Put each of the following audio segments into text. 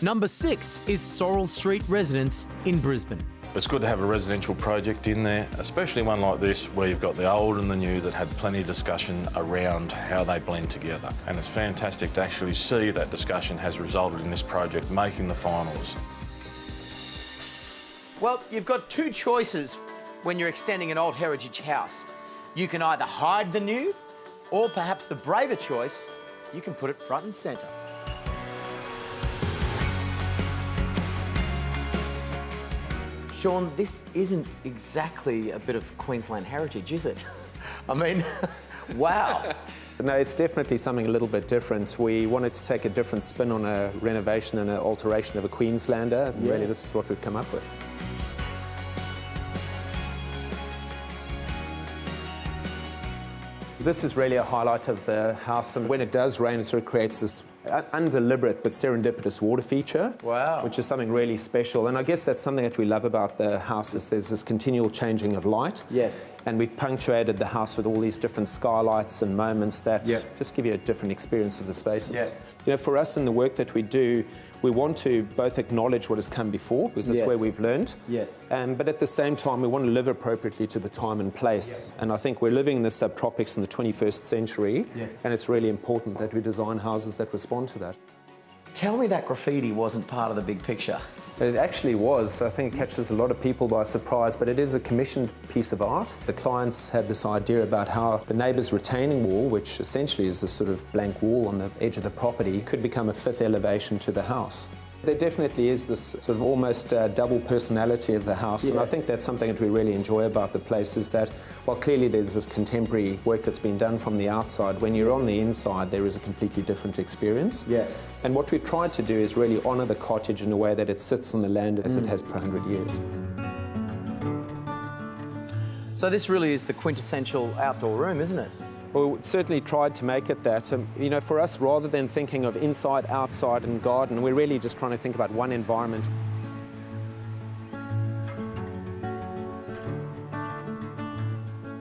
Number 6 is Sorrel Street Residence in Brisbane. It's good to have a residential project in there, especially one like this where you've got the old and the new that had plenty of discussion around how they blend together. And it's fantastic to actually see that discussion has resulted in this project making the finals. Well, you've got two choices when you're extending an old heritage house. You can either hide the new, or perhaps the braver choice, you can put it front and centre. Shaun, this isn't exactly a bit of Queensland heritage, is it? I mean, wow. No, it's definitely something a little bit different. We wanted to take a different spin on a renovation and an alteration of a Queenslander. And really, this is what we've come up with. This is really a highlight of the house, and when it does rain, it sort of creates this undeliberate but serendipitous water feature, wow, which is something really special. And I guess that's something that we love about the house, is there's this continual changing of light. Yes. And we've punctuated the house with all these different skylights and moments that just give you a different experience of the spaces. Yeah. You know, for us in the work that we do, we want to both acknowledge what has come before, because that's where we've learned. Yes. But at the same time, we want to live appropriately to the time and place. And I think we're living in the subtropics in the 21st century. Yes. And it's really important that we design houses that respond to that. Tell me that graffiti wasn't part of the big picture. It actually was. I think it catches a lot of people by surprise, but it is a commissioned piece of art. The clients had this idea about how the neighbour's retaining wall, which essentially is a sort of blank wall on the edge of the property, could become a fifth elevation to the house. There definitely is this sort of almost double personality of the house, and I think that's something that we really enjoy about the place, is that while clearly there's this contemporary work that's been done from the outside, when you're on the inside there is a completely different experience. And what we've tried to do is really honour the cottage in a way that it sits on the land as it has for 100 years. So this really is the quintessential outdoor room, isn't it? Well, we certainly tried to make it that. You know, for us, rather than thinking of inside, outside and garden, we're really just trying to think about one environment.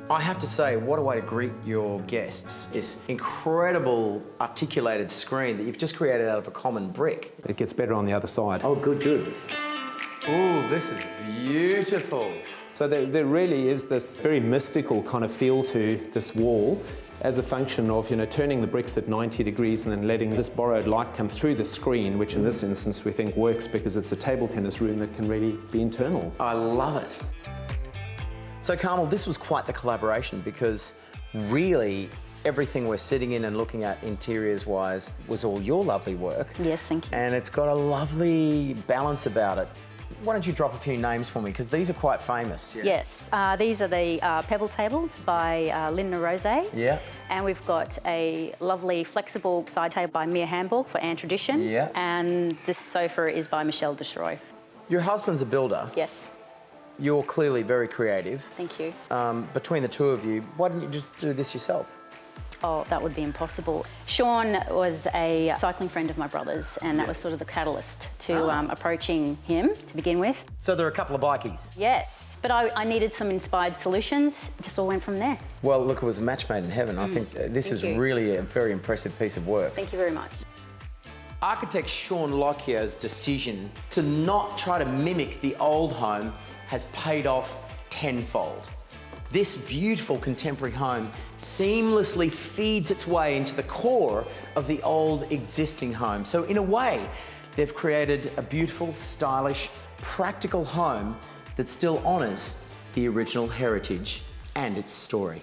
I have to say, what a way to greet your guests. This incredible articulated screen that you've just created out of a common brick. It gets better on the other side. Oh, good, good. Oh, this is beautiful. So there really is this very mystical kind of feel to this wall, as a function of, you know, turning the bricks at 90 degrees and then letting this borrowed light come through the screen, which in this instance we think works because it's a table tennis room that can really be internal. I love it. So Carmel, this was quite the collaboration, because really everything we're sitting in and looking at interiors-wise was all your lovely work. Yes, thank you. And it's got a lovely balance about it. Why don't you drop a few names for me, because these are quite famous. Yes, these are the pebble tables by Linda Rose. Yeah. And we've got a lovely flexible side table by Mia Hamburg for Anne Tradition. Yeah. And this sofa is by Michelle Desroy. Your husband's a builder. Yes. You're clearly very creative. Thank you. Between the two of you, why didn't you just do this yourself? Oh, that would be impossible. Shaun was a cycling friend of my brother's, and that was sort of the catalyst to approaching him to begin with. So there are a couple of bikies. Yes, but I needed some inspired solutions. It just all went from there. Well, look, it was a match made in heaven. I think this is really a very impressive piece of work. Thank you very much. Architect Shaun Lockyer's decision to not try to mimic the old home has paid off tenfold. This beautiful contemporary home seamlessly feeds its way into the core of the old existing home. So in a way, they've created a beautiful, stylish, practical home that still honours the original heritage and its story.